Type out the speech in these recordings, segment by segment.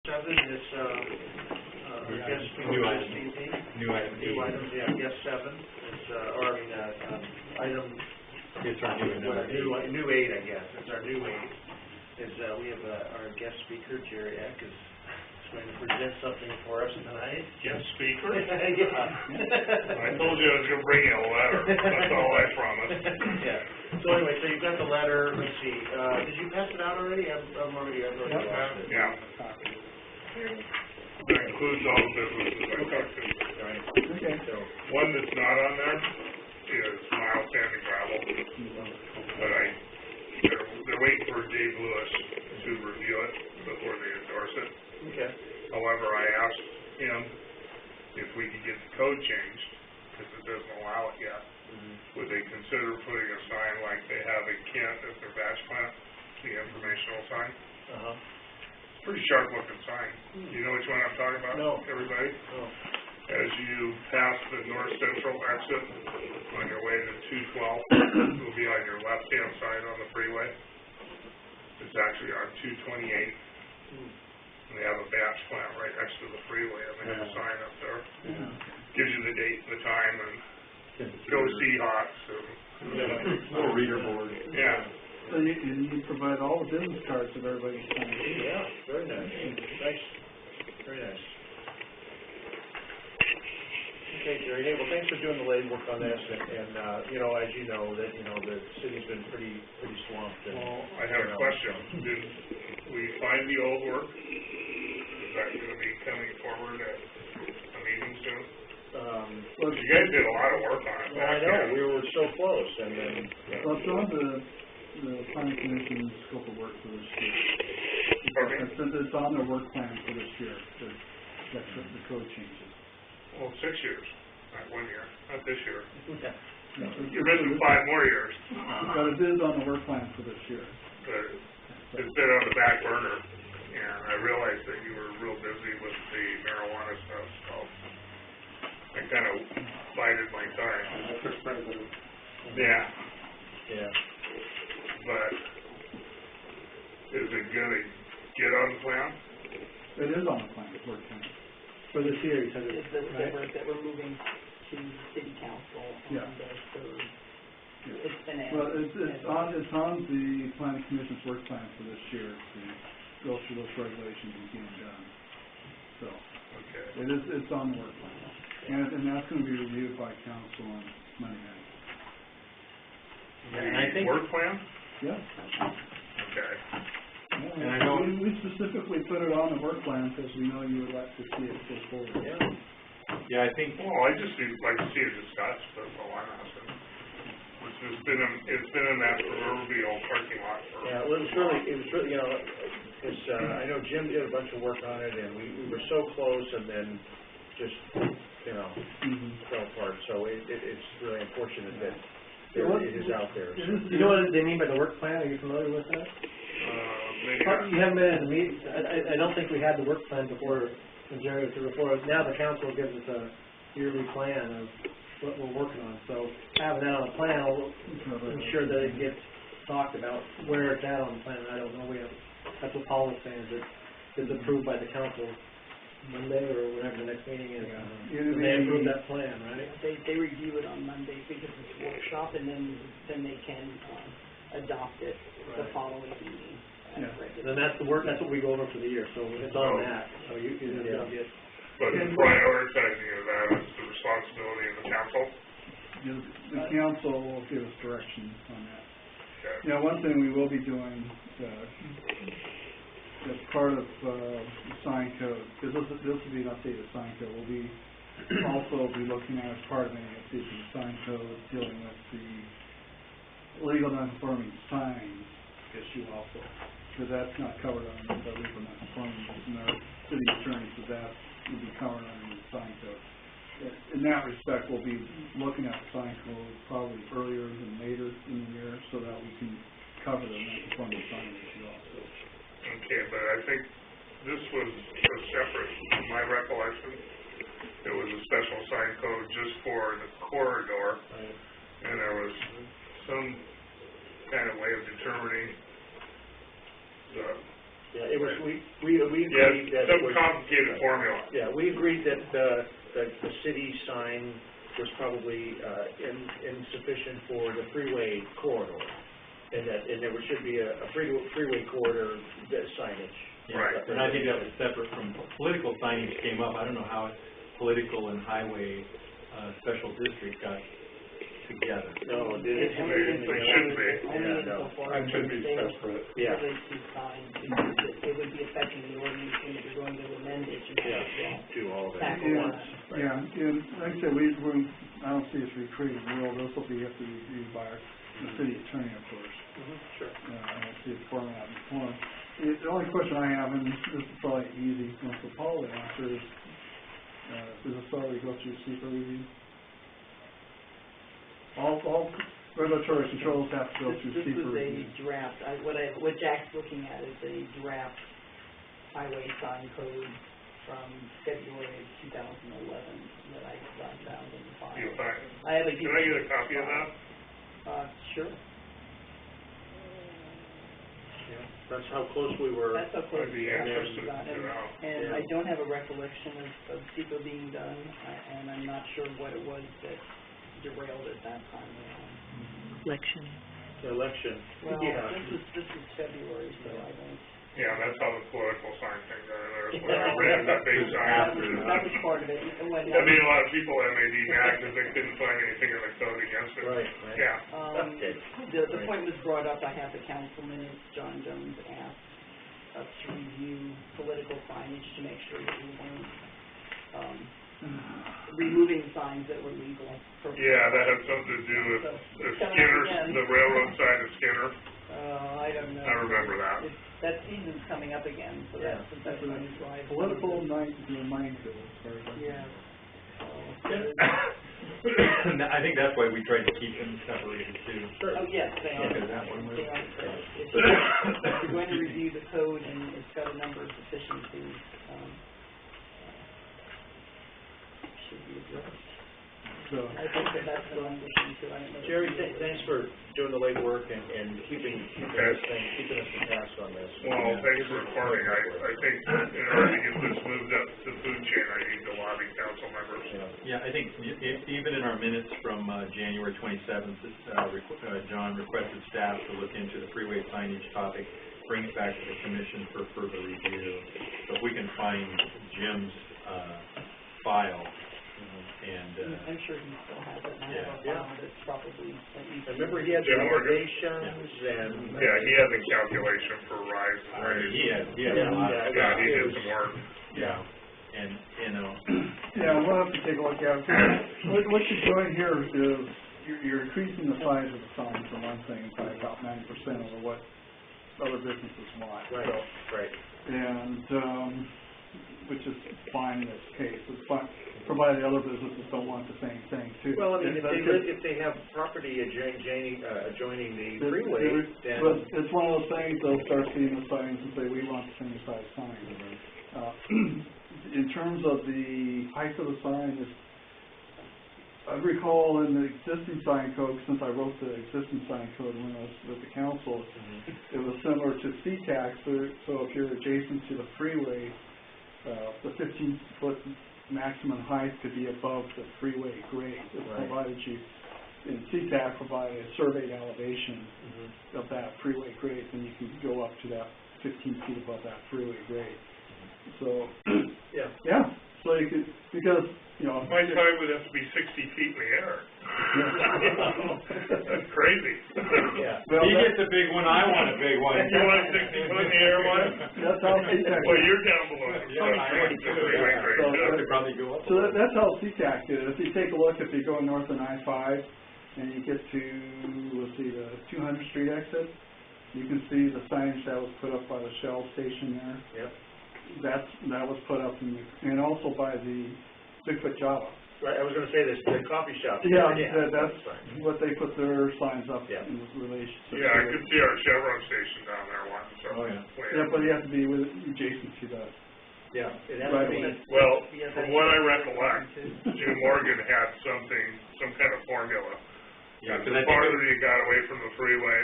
7 is guest speaker this evening. New item. New items, yeah, guest 7 is, item. It's our New 8, I guess. It's our new 8. Is we have our guest speaker, Jerry Eck, is going to present something for us tonight. Guest speaker? Yeah. I told you I was going to bring you a letter. That's all I promised. Yeah. So anyway, so you've got the letter. Let's see. Did you pass it out already? I've already lost it. Yeah. That includes all the businesses I talked to. All right. Okay. So, One that's not on there is Miles Sand and Gravel. But they're waiting for Dave Lewis to review it before they endorse it. okay. However, I asked him if we could get the code changed, because it doesn't allow it yet. Would they consider putting a sign like they have in Kent at their batch plant, the informational sign? Pretty sharp looking sign. You know which one I'm talking about? No. Everybody? No. As you pass the north central exit on your way to 212, it will be on your left hand side on the freeway. It's actually on 228. And they have a batch plant right next to the freeway, and they have a sign up there. Gives you the date and the time, and go Seahawks. Little reader board. Yeah. So you provide all the business cards of everybody. Yeah, very nice. Nice. Very nice. Okay, Jerry. Hey, well, thanks for doing the legwork on this, and you know, as you know, that the city's been pretty swamped. Well, I have a question. Did we find the old work? Is that going to be coming forward at a meeting soon? Well, you guys did a lot of work on it. Well, I know. We were so close, and then. Well, it's on the planning commission's scope of work for this year. Okay. It's on their work plan for this year. The code changes. Well, 6 years, not 1 year, not this year. Yeah. You're missing 5 more years. But it is on the work plan for this year. But it's been on the back burner, and I realized that you were real busy with the marijuana stuff, so I kind of bided my time. Yeah. Yeah. But is it going to get on the plan? It is on the plan, work plan. For this year, you said It's the work that we're moving to city council on the 3rd. It's been Well, it's on the planning commission's work plan for this year to go through those regulations and get them done. So Okay. it's on the work plan, and that's going to be reviewed by council on Monday night. And I think work plan? Yeah. Okay. And I know we specifically put it on the work plan because we know you would like to see it go forward. Yeah, I think. Well, I just like to see it discussed. That's all I'm asking. It's been in that proverbial parking lot for. Yeah, well, it was really, I know Jim did a bunch of work on it, and we were so close, and then just, fell apart. So it's really unfortunate that it is out there. So. You know what they mean by the work plan? Are you familiar with that? Maybe You haven't been at the meeting. I don't think we had the work plan before, when Jerry was here before. Now the council gives us a yearly plan of what we're working on. So having that on the plan will ensure that it gets talked about where it's at on the plan. I don't know. That's what Paul was saying, is it is approved by the council Monday or whenever the next meeting is. They approve that plan, right? They review it on Monday because it's a workshop, and then they can adopt it the following meeting. And then that's the work. That's what we go over for the year. So it's on that. So you can get. But the prioritizing of that is the responsibility of the council. The council will give us direction on that. Okay. Now, one thing we will be doing as part of the sign code, because this will be an updated sign code, we'll also be looking at as part of any update to the sign code dealing with the legal non-conforming signs issue also, because that's not covered under the legal non-conforming, and our city attorney says that will be covered under the sign code. In that respect, we'll be looking at the sign code probably earlier than later in the year so that we can cover the non-conforming sign issue also. Okay, but I think this was a separate, from my recollection. It was a special sign code just for the corridor, and there was some kind of way of determining the Yeah, it was, we agreed that. Some it was- complicated formula. Yeah, we agreed that the city sign was probably, insufficient for the freeway corridor. And there should be a freeway corridor signage. Yeah, Right. and I think that was separate from political signage came up. I don't know how political and highway, special district got together. No, They shouldn't be. Yeah, no. It should be separate. Yeah. Relate to signs, because it would be affecting the ordinance, and if you're going to amend it, you have to Do all of that. tackle Yeah, that. yeah, and like I said, I don't see us recruiting, this will be, have to be reviewed by the city attorney, of course. Sure. I don't see it forming out in form. The only question I have, and this is probably easy, once the Paul answer is, does this already go through secret review? All regulatory controls have to go through This secret was a review. draft, what Jack's looking at is a draft highway sign code from February of 2011 that I found in the file. You'll find. I have a. Can I get a copy of that? Sure. Yeah, that's how close we were. That's how close I'd be we are. interested to know. And Yeah. I don't have a recollection of CEQA being done, and I'm not sure what it was that derailed it that time around. Election. The election. Well, Yeah. this is February, so I don't. Yeah, that's how the political sign thing got there. When I ran that big sign. That was part of it. And when, I mean, a lot of people MAD mad because they couldn't find anything in the code against it. Right. Yeah. Okay. The point was brought up, I have the council minutes, John Jones asked us to review political signage to make sure that we weren't, removing signs that were legal. Yeah, that had something to do with the Skinner, the railroad side of Skinner. I don't know. I remember that. That season's coming up again, so that's when you drive. Political minefield, as far as I know. Yeah. I think that's why we tried to keep them separated too. Oh, yes, they are. Because that one was. They are. If you're going to review the code and it's got a number of deficiencies, should be addressed. So, I think that's the language into it. I don't know. Jerry, thanks for doing the legwork and keeping us in task on this. Well, thanks for reporting. I think in order to get this moved up the food chain, I need to lobby council members. Yeah, I think even in our minutes from January 27th, John requested staff to look into the freeway signage topic, bring it back to the commission for further review. So if we can find Jim's file, and I'm sure he still has it, and I have a Yeah. file that's probably at least. I remember he had the Jim Morgan. elevations and. Yeah, he has a calculation for rise and raise. he had Yeah, a lot. Yeah, he did some work. Yeah, and, you know, yeah, we'll have to take a look at it. What you're doing here is, you're increasing the size of the sign for one thing by about 90% over what other businesses want. Right, So, right. and, which is fine in this case, it's fine, provided the other businesses don't want the same thing too. Well, I mean, That's if they have property adjoining the But freeway, then. it's one of those things, they'll start seeing the signs and say, we want the same size sign. In terms of the height of the sign, I recall in the existing sign code, since I wrote the existing sign code when I was with the council, it was similar to CTAC, so if you're adjacent to the freeway, the 15-foot maximum height could be above the freeway grade. It Right. provided you, in CTAC, provided a surveyed elevation of that freeway grade, and you can go up to that 15 feet above that freeway grade. So, Yeah. so you could, because, you know. My sign would have to be 60 feet in the air. That's crazy. Yeah. Well, he gets a big one, I want a big one. You want a 60-foot in the air one? That's how CTAC. Well, you're down below the Yeah, I want to freeway grade, So, too. I could probably go up. So that's how CTAC did it. If you take a look, if you go north on I-5 and you get to, let's see, the 200th Street exit, you can see the signage that was put up by the Shell station there. Yep. That was put up and also by the Bigfoot Java. Right, I was gonna say this, the coffee shop. Yeah, fine. that's what they put their signs up Yeah. in relation to. Yeah, I could see our Chevron station down there once, so. Oh, yeah. Yeah, but you have to be adjacent to that. Yeah, it has Right to be, away. Well, from what I recollect, Jim Morgan had some kind of formula. Yeah, The because farther you got away from the freeway,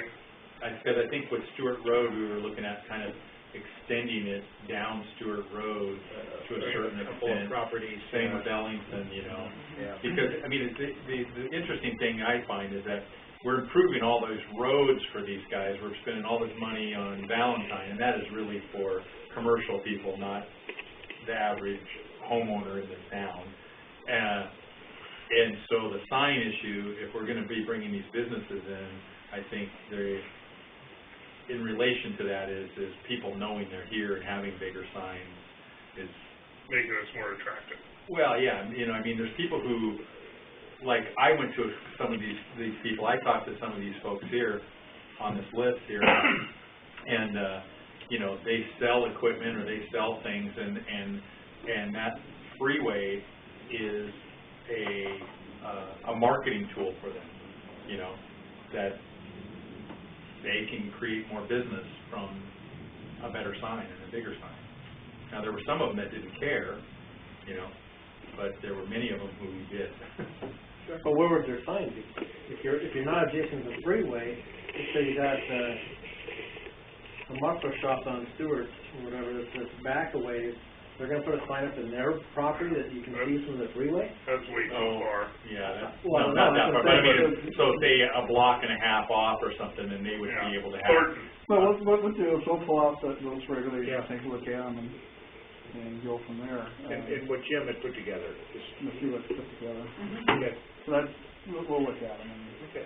I think with Stewart Road, we were looking at kind of extending it down Stewart Road to a certain A couple of extent. properties. Same with Ellington, you know. Yeah. Because, I mean, the interesting thing I find is that we're improving all those roads for these guys. We're spending all this money on Valentine, and that is really for commercial people, not the average homeowner in the town. And so the sign issue, if we're going to be bringing these businesses in, I think in relation to that is people knowing they're here and having bigger signs is Making us more attractive. well, yeah, you know, I mean, there's people who, like, I went to some of these people, I talked to some of these folks here on this list here, and, you know, they sell equipment or they sell things, and that freeway is a marketing tool for them, you know, that they can create more business from a better sign and a bigger sign. Now, there were some of them that didn't care, you know, but there were many of them who did. But where would their sign be? If you're not adjacent to the freeway, let's say you got a muffler shop on Stewart or whatever that's back a ways, they're gonna put a sign up in their property that you can see from the freeway? That's way too far. Yeah, Well, not no, that far, that's but I what I'm mean, so say a block and a half off or something, and they would Yeah. be able to have. Thornton. Well, what we'll do is we'll pull out those regulations, Yeah. take a look at them, and go from there. And what Jim had put together, just, We'll see what's put together. okay. So that's, we'll look at them. Okay.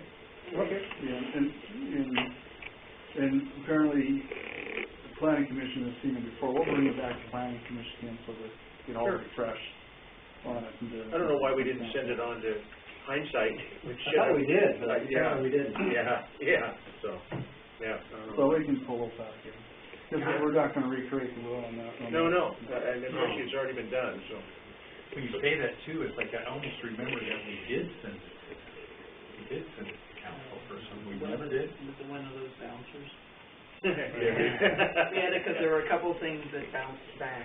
Okay. Yeah, and apparently, the planning commission has seen it before. We'll bring it back to planning commission again so that it all Sure. refresh on it. I don't know why we didn't send it on to Hindsight, which. I thought we did, but Yeah. apparently we didn't. Yeah, so, yeah. So we can pull those out again. Because we're not gonna recreate the rule on that. No, and especially it's already been done, so. When you say that too, it's like I almost remember that we did send it. We did send it to council for some, we never did. Was it one of those bouncers? Yeah. Yeah, because there were a couple things that bounced back.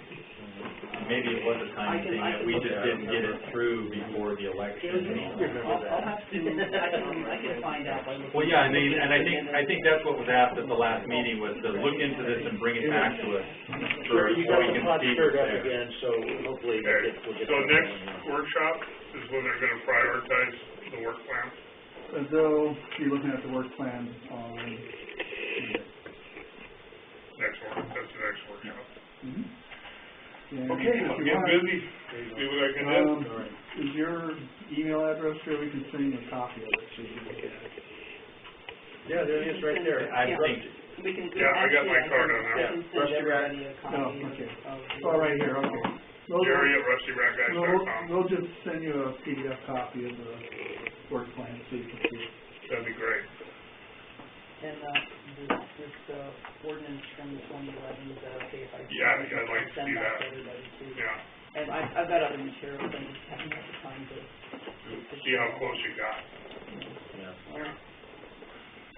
Maybe it was a I timing can- thing I that can we look just at it. didn't get it through before the election. I'll have to, I can find out. by looking Well, yeah, at I think that's what was asked at the last meeting, was to look into this and bring it back to us. Sure, you got so we the can pot see stirred what's up there. again, so hopefully Okay, we'll get. so that next going. workshop is when they're gonna prioritize the work plan? And so, you're looking at the work plan on, Next one, that's the next workshop. and Okay, if I'll you get want, busy, see what I can do. Is your email address here? We can send you a copy of it so you can look at it. Yeah, there it is, right there. I think, We can do. Yeah, I got my actually, card on I that. can send Rusty everybody a Oh, copy okay. of. Oh, right here, okay. Jerry at rustyratguys.com. We'll just send you a PDF copy of the work plan so you can see it. That'd be great. And, this ordinance from 2011, is that okay if I? Yeah, I'd like to send see that. to everybody too? Yeah, And I've got other materials, I just haven't had the time to. see how close you got. Yeah. All right.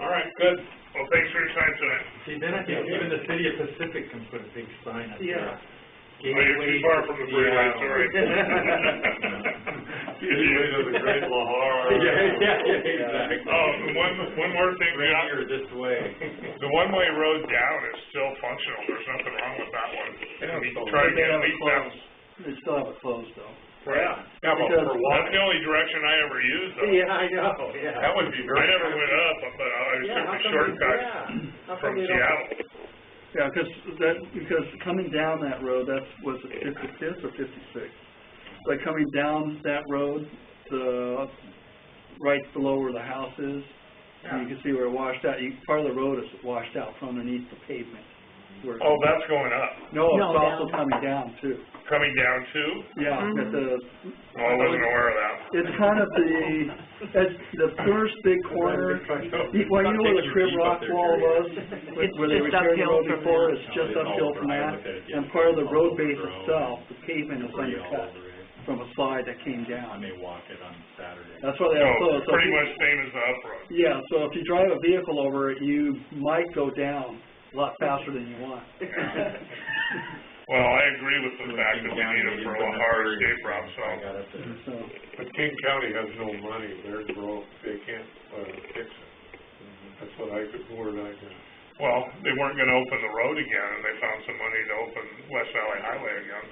All right, good. Well, thanks for your time tonight. see, then I think even the city of Pacific can put a big sign up there. Yeah. Oh, you're too far from the freeway, it's all right. Gateway to the Great Lahar. Yeah, exactly. Oh, one more thing, Right John. here this way. The one-way road down is still functional, there's nothing wrong with that one. We try to They get have at it least that. closed. They still have it closed though. Yeah. Yeah, but Because- for what? That's the only direction I ever used though. Yeah, I know, yeah. That would be very. I never went up, but I just Yeah, took how the come shortcut How from come they don't? Seattle. Yeah, because coming down that road, was it 55th or 56th? Like coming down that road, right below where the house is, you can see where it washed out. Part of the road is washed out from underneath the pavement. Oh, that's going up. No, it's No, also down. coming down too. Coming down too? Yeah, at the, Oh, I wasn't aware of that. it's kind of at the first big corner, you know where the crib rock wall was? Where they just repaired the uphill road from before, that. it's just uphill from that. And part of the road base itself, the pavement is undercut from a slide that came I down. may walk it on Saturday. That's why they have So, closed. So if pretty you- much same as the up road. Yeah, so if you drive a vehicle over it, you might go down a lot faster than you want. Well, I agree with the fact that we need it for a hard escape route, so. I got up there. So, But King County has no money, they're broke, they can't, fix it. That's what word I got. Well, they weren't gonna open the road again, and they found some money to open West Valley Highway again,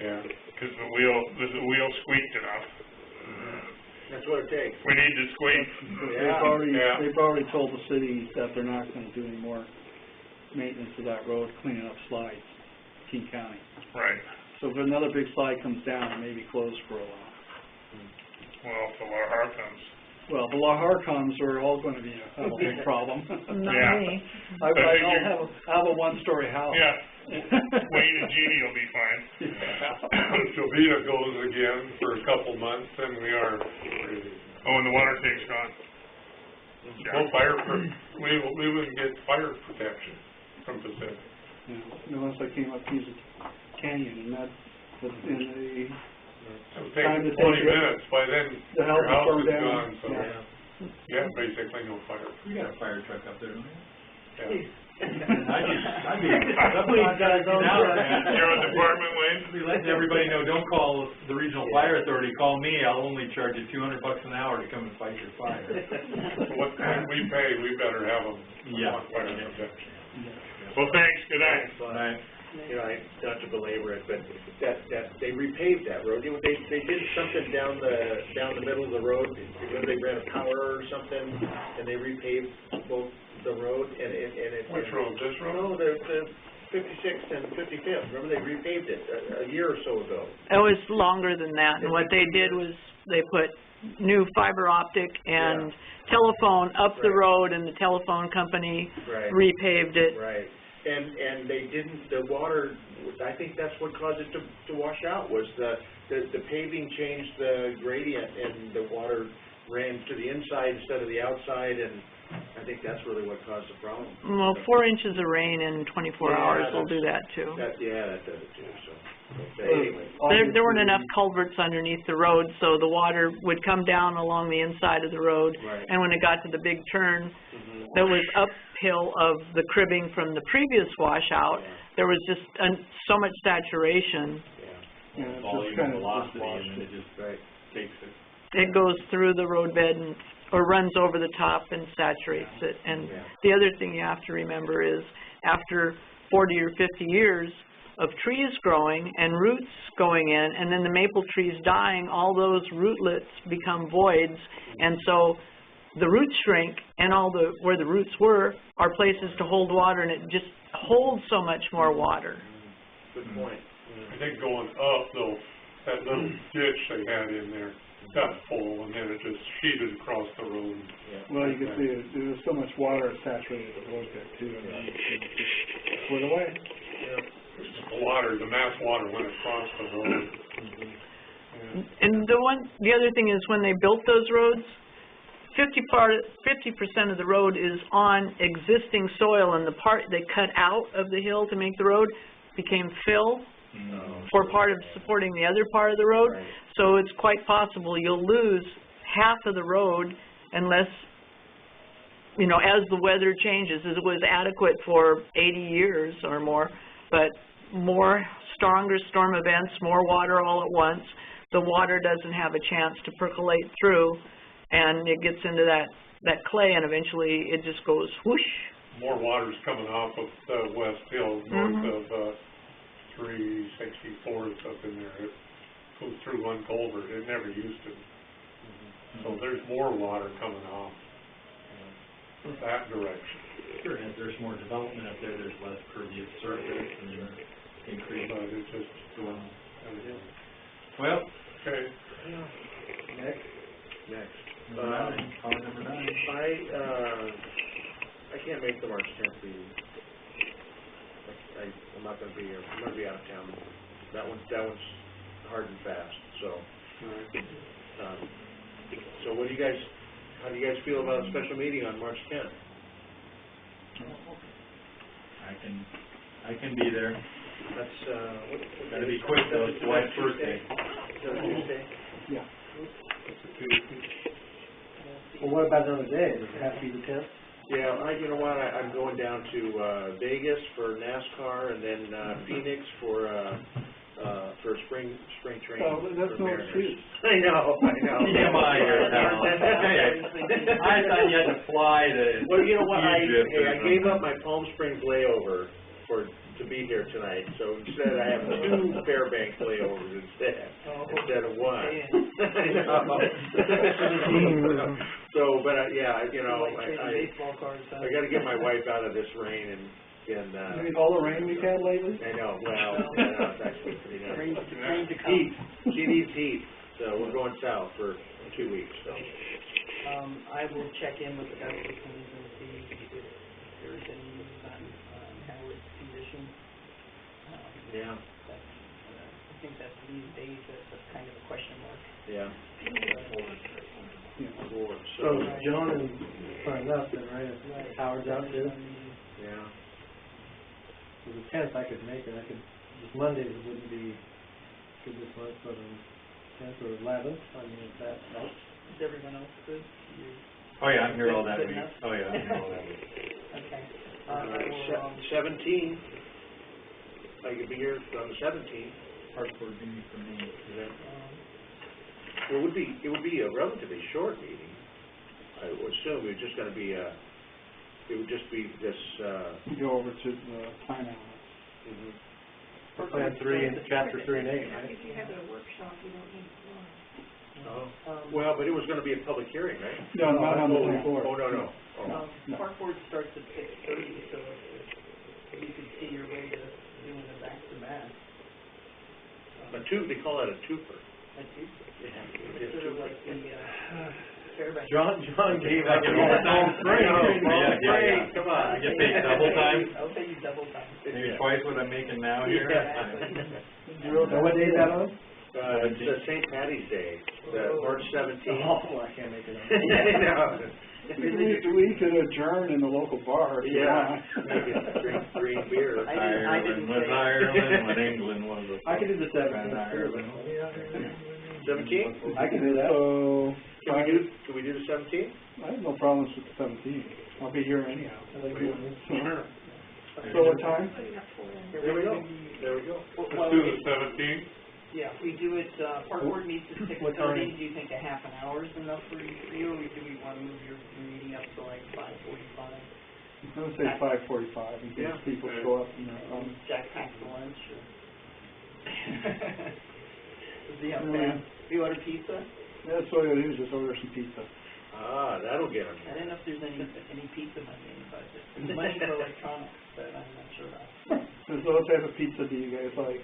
Yeah. because the wheel squeaked enough. That's what it takes. We need to squeak. Yeah. They've already told the city that they're not gonna do any more maintenance of that road, cleaning up slides, King County. Right. So if another big slide comes down, it may be closed for a while. Well, if the Lahar comes. Well, the Lahar comes are all gonna be a big problem. Not Yeah. me. I have a one-story house. Yeah. Wayne and Jeannie will be fine. Sylvia goes again for a couple months, and we are ready. Oh, and the water tank's gone. No fire, we wouldn't get fire protection from Pacific. Yeah, unless I came up Puget Canyon, and that was in It would Time to take take 20 it. minutes, by then the your house burned is down. gone, so Yeah. yeah, basically no fire. We got a fire truck up there, don't we? Yeah. I'd be Subcontracting out, out, man. You're on department, Wayne? Be letting everybody know, don't call the regional fire authority, call me, I'll only charge you $200 an hour to come and fight your fire. What time we pay, we better have them. Yeah. Fire protection. Well, thanks, good night. Right. You know, not to belabor it, but that they repaved that road. You know, they did something down the middle of the road. Remember they ran a power or something, and they repaved both the road and it. Which road, this road? No, the 56th and 55th. Remember they repaved it a year or so ago. It was longer than that, and what they did was they put new fiber optic and telephone up the road, and the telephone company repaved it. Right. And they didn't, the water, I think that's what caused it to wash out, was the paving changed the gradient and the water ran to the inside instead of the outside, and I think that's really what caused the problem. Well, 4 inches of rain in 24 hours will do that too. That does it too, so. But anyway. There weren't enough culverts underneath the road, so the water would come down along the inside of the road, and when it got to the big turn, that was uphill of the cribbing from the previous washout, there was just so much saturation. Yeah, it's Volume just kind and of velocity, washed and then it. it just takes it. It goes through the roadbed or runs over the top and saturates it. And the other thing you have to remember is after 40 or 50 years of trees growing and roots going in, and then the maple trees dying, all those rootlets become voids, and so the roots shrink, and where the roots were are places to hold water, and it just holds so much more water. Good point. I think going up though, that little ditch they had in there got full, and then it just sheeted across the road. Well, you can see there was so much water it saturated the road there too, and it just went away. The mass water went across the road. And the other thing is when they built those roads, 50% of the road is on existing soil, and the part they cut out of the hill to make the road became fill for part of supporting the other part of the road. So it's quite possible you'll lose half of the road unless, you know, as the weather changes. It was adequate for 80 years or more, but stronger storm events, more water all at once, the water doesn't have a chance to percolate through, and it gets into that clay, and eventually it just goes whoosh. More water's coming off of the West Hill, north of 364th up in there. It goes through one culvert. It never used to. So there's more water coming off that direction. Sure, and as there's more development up there, there's less pervious surface, and you're increasing. But it's just going well. Okay. Next. Call number 9. I can't make the March 10th meeting. I'm not going to be here. I'm going to be out of town. That one's hard and fast. So, so how do you guys feel about a special meeting on March 10th? I can be there. That's Gotta be quick though. It's Dwight's birthday. Is that Tuesday? Yeah. Well, what about another day? Does it have to be the 10th? Yeah, you know what? I'm going down to Vegas for NASCAR, and then Phoenix for for spring training Oh, that's for no Mariners. excuse. I know. TMI here, pal. I thought you had to fly to Well, you know what, Egypt or I gave up something. my Palm Springs layover to be here tonight, so instead I have 2 Fairbanks layovers instead of 1. I know. So, but, yeah, you know, Like trading baseball cards, huh? I gotta get my wife out of this rain and, I mean, all the rain we've had lately? I know, well, it's actually pretty nice. Rain to come. Heat, she needs heat, so we're going south for 2 weeks, so. I will check in with the guys and see if there's any news on Howard's condition. Yeah, I think that's these days, that's kind of a question mark. yeah. So John and, sorry, nothing, right? If Howard's out too? Yeah. So the 10th I could make it, just Mondays it wouldn't be good this month, but 10th or 11th, I mean, if that helps. Is everyone else good? Oh, yeah, I'm here all that Good week. enough? Oh, yeah, I'm here all that week. Okay. All right, 17, I could be here on the 17th. Hardcore meeting for me. It would be a relatively short meeting. I would assume it's just gonna be it would just be this, Go over to the time elements. Plan 3 and chapter 3 and 8, right? If you have a workshop, you don't need one. well, but it was gonna be a public hearing, right? No, not on the Oh, report. oh, no. Oh. No. Park board starts at 6:30, so if you could see your way to doing a back-to-back. They call that a twofer. It's sort of like the, Fairbanks. John gave Like up. an overtime I know, yeah. come on. I get paid double time? I'll pay you double time. Maybe twice what I'm making now here? And what day is that on? It's St. Patty's Day, March 17th. Oh, I can't make it on. We could adjourn in the local bar if you Yeah, want. maybe drink green beer. I didn't Ireland was say- Ireland when England was a... I could do the 17th. Ireland. 17th? I can do that. So, Can we do the 17th? I have no problems with the 17th. I'll be here anyhow. Sure. So what time? There we go. Let's do the 17th. Yeah, if we do it, park board meets at 6:30, What time? do you think a half an hour is enough for you, or do we want to move your meeting up to like 5:45? I'm gonna say 5:45 in case Yeah. people show up and Jack packs the lunch, or? See how fast, do you order pizza? That's what I do, just order some pizza. That'll get them. I don't know if there's any pizza money in the budget. There's money for electronics, but I'm not sure about. So what type of pizza do you guys like?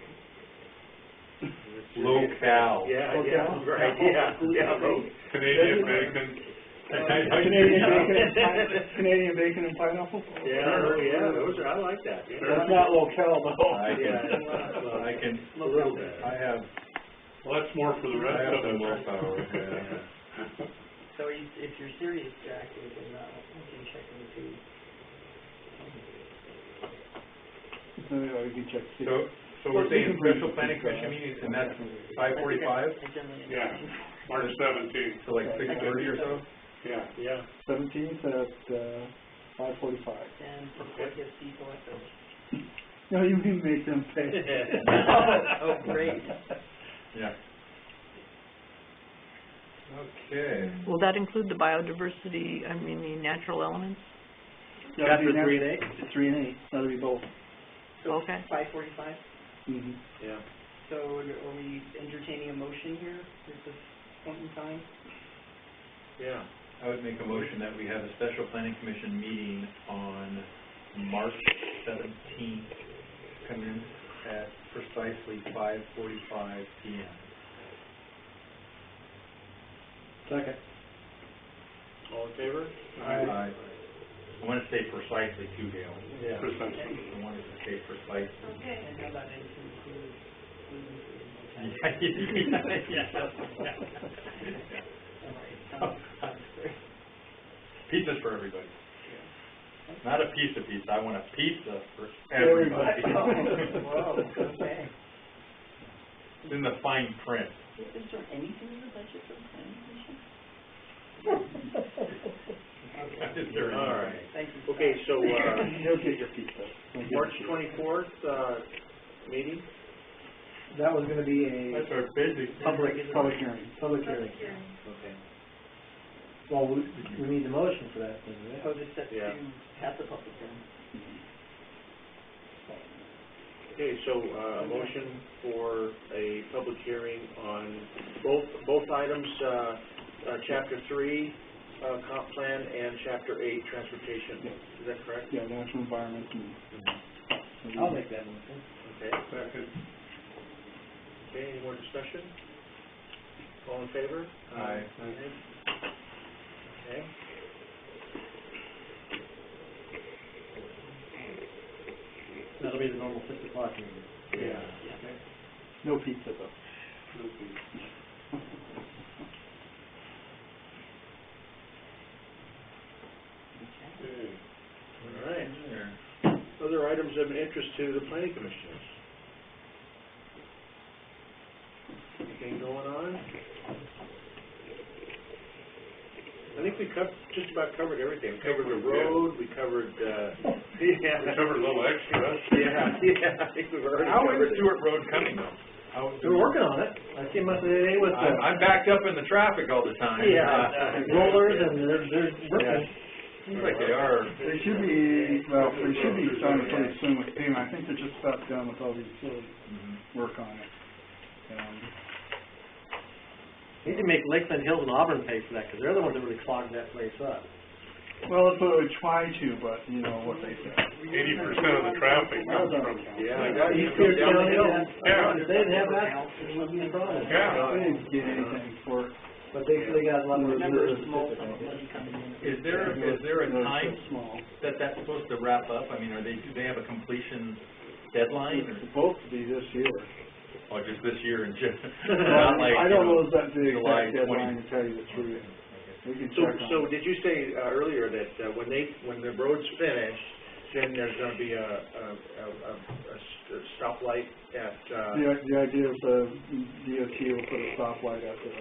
Low-cal. Yeah, Low-cal? right, yeah, low. Canadian bacon. Canadian bacon and pineapple? Yeah, those are, I like that, yeah. That's not local though. I can, A little bit. I have, Well, that's more for the I rest have of some us. willpower, yeah. So if you're serious, Jack, we can check into. We can check. So we're saying special planning commission meeting, and that's 5:45? Yeah, March 17th. So like 6:30 or so? Yeah. 17th at 5:45. And before gets people at the. No, you can make them pay. Oh, great. Yeah. Okay. Will that include the biodiversity, the natural elements? Chapter 3 and 8? 3 and 8, that'll be both. So Okay. 5:45. Mm-hmm. Yeah. So are we entertaining a motion here at this point in time? Yeah. I would make a motion that we have a special planning commission meeting on March 17th, come in at precisely 5:45 p.m. Second. All in favor? I want to say precisely too, Dale. Yeah. Precisely. I wanted to say precisely. Okay. And how about include gluten-free? Yeah. Pizza's for everybody. Not a piece of pizza, I want a pizza for everybody. Whoa, okay. It's in the fine print. Is there anything in the budget for the planning commission? Is there any? All right. Thank you. Okay, so, You'll get your pizza. March 24th, meeting? That was gonna be a That's our busy. public hearing. Public hearing. Okay. Well, we need the motion for that thing, right? So just set Yeah. to have the public hearing. Okay, so, a motion for a public hearing on both items, chapter 3, comp plan, and chapter 8, transportation. Is that correct? Yeah, national environment and. I'll make that motion. Okay. Second. Okay, any more discussion? All in favor? Aye. Okay. That'll be the normal 6 o'clock meeting. Yeah. No pizza though. Okay. All right. Other items of interest to the planning commissioners? Anything going on? I think we just about covered everything. We covered the road, we covered, We covered a little extra. yeah, I think we've already How covered is it. Stewart Road coming though? We're working on it. I came up today with I'm backed up in the traffic all the time. rollers and they're working. Seems like they are. They should be starting pretty soon with payment. I think they're just about done with all the utility work on it. Need to make Lakeland Hills and Auburn pay for that, because they're the ones that really clogged that place up. Well, that's what we try to, but you know what they say. 80% of the traffic comes from. Yeah, I got you. East Pierce Down the County, hill. Yeah. if they didn't have that, it wouldn't be a problem. Yeah. They didn't get anything for it. But they got a lot more. Remember, it's small, money coming in. Is there a time Small. that that's supposed to wrap up? I mean, do they have a completion deadline or? It's supposed to be this year. Or just this year and just, not like, I don't know if that's the July exact 20. deadline to tell you the truth. We can So, check on so it. did you say earlier that when the road's finished, then there's gonna be a stoplight at, The idea is the DOT will put a stoplight at the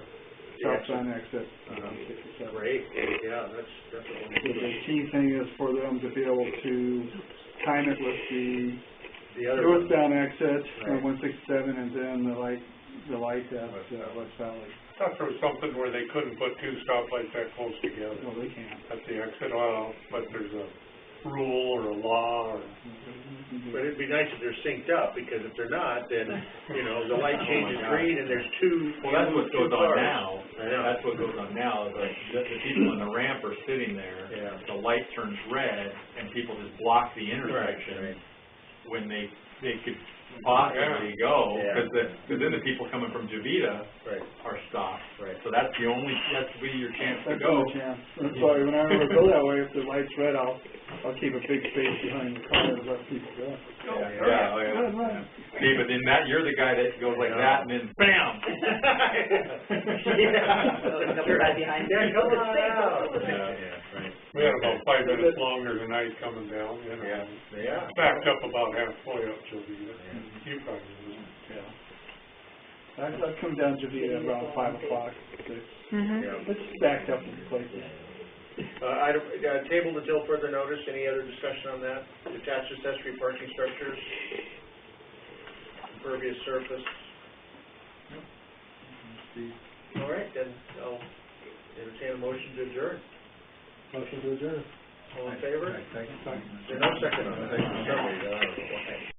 stop sign exit, 67. Great, yeah, that's what The key thing is for them to be able to time it with the other one. northbound exit, Right. 167, and then the light at West Valley. I thought there was something where they couldn't put two stoplights that close together Well, they can't. at the exit, well, but there's a rule or a law or. But it'd be nice if they're synced up, because if they're not, then, you know, the light changes green and there's two. well, that's what goes on now. I know. That's what goes on now. The people in the ramp are sitting there. Yeah. The light turns red and people just block the intersection. Right. When they could possibly go, Yeah. because then the people coming from Jovita Right, are stopped. right. So that's be your chance to That's go. no chance. That's why when I ever go that way, if the light's red, I'll keep a big space behind the car and let people go. Yeah. Right. See, but then you're the guy that goes like that and then bam! Right behind there. Yeah, come on out. Yeah. Yeah, right. We had about 5 minutes longer tonight coming down, you know. Yeah, yeah. Backed up about halfway up Jovita. You probably know. Yeah. I've come down Jovita around 5 o'clock, 6. Mhm. Yeah. It's backed up in places. Item, tabled until further notice, any other discussion on that? Detached accessory parking structures, impervious surface. All right, then I'll entertain a motion to adjourn. Motion to adjourn. All in favor? Is there no second on that? Somebody, okay.